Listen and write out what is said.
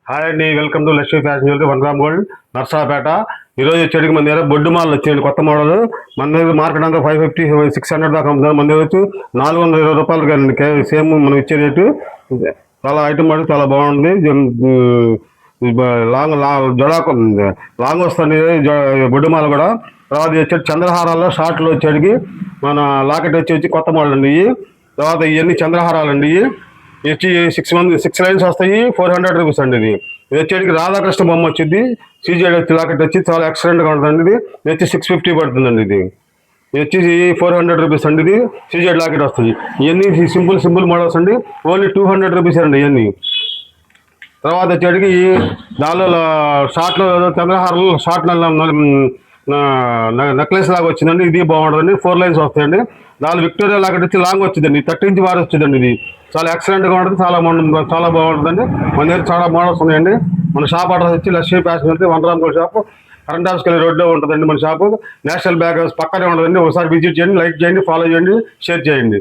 Hi అండి, welcome to Lakshmi fashion jewellery 1 gram gold Narsapeta. ఈరోజు వచ్చేటికి మన దగ్గర బొడ్డు మాలలు వచ్చేయండి, కొత్త మోడల్. మన దగ్గర మార్కెట్ అంతా 550 600 దాకా అమ్ముతారు. మన దగ్గర వచ్చి 420 రూపాయలు కానీ సేమ్ మనం ఇచ్చే రేటు. చాలా ఐటమ్ మటుకు చాలా బాగుంది. లాంగ్ జడాకు లాంగ్ వస్తుంది బొడ్డు మాల కూడా. తర్వాత వచ్చేటి చంద్రహారాల్లో షార్ట్లు వచ్చేటికి మన లాకెట్ వచ్చి కొత్త మోడల్ అండి. తర్వాత ఇవన్నీ చంద్రహారాలు అండి. వచ్చి 6 లైన్స్ వస్తాయి, 400 రూపీస్ అండి. ఇది వచ్చేటికి రాధాకృష్ణ బొమ్మ వచ్చింది. సీజెడ్ వచ్చి లాకెట్ వచ్చి చాలా ఎక్సలెంట్గా ఉంటుందండి. ఇది వచ్చి 650 పడుతుందండి. ఇది వచ్చి 400 రూపీస్ అండి. ఇది సీజెడ్ లాకెట్ వస్తుంది. ఇవన్నీ సింపుల్ మోడల్స్ అండి. ఓన్లీ 200 రూపీస్ అండి ఇవన్నీ. తర్వాత వచ్చేటికి దానిలో షార్ట్లో చంద్రహారాలు షార్ట్ నెక్లెస్ లాగా వచ్చిందండి. ఇది బాగుంటుందండి. 4 లైన్స్ వస్తాయండి. దాని విక్టోరియా లాకెట్ వచ్చి లాంగ్ వచ్చిందండి. 30 ఇంచ్ బార్ వచ్చిందండి. ఇది చాలా ఎక్సలెంట్గా ఉంటుంది, చాలా బాగుంటుందండి. మన దగ్గర చాలా మోడల్స్ ఉన్నాయండి. మన షాప్ అడ్రస్ వచ్చి Lakshmi fashion jewellery 1 gram gold shop, current హౌస్కి వెళ్ళి రోడ్లో ఉంటుందండి మన షాపు. నేషనల్ బ్యాంక్ పక్కనే ఉంటుందండి. ఒకసారి విజిట్ చేయండి, లైక్ చేయండి, ఫాలో చేయండి, షేర్ చేయండి.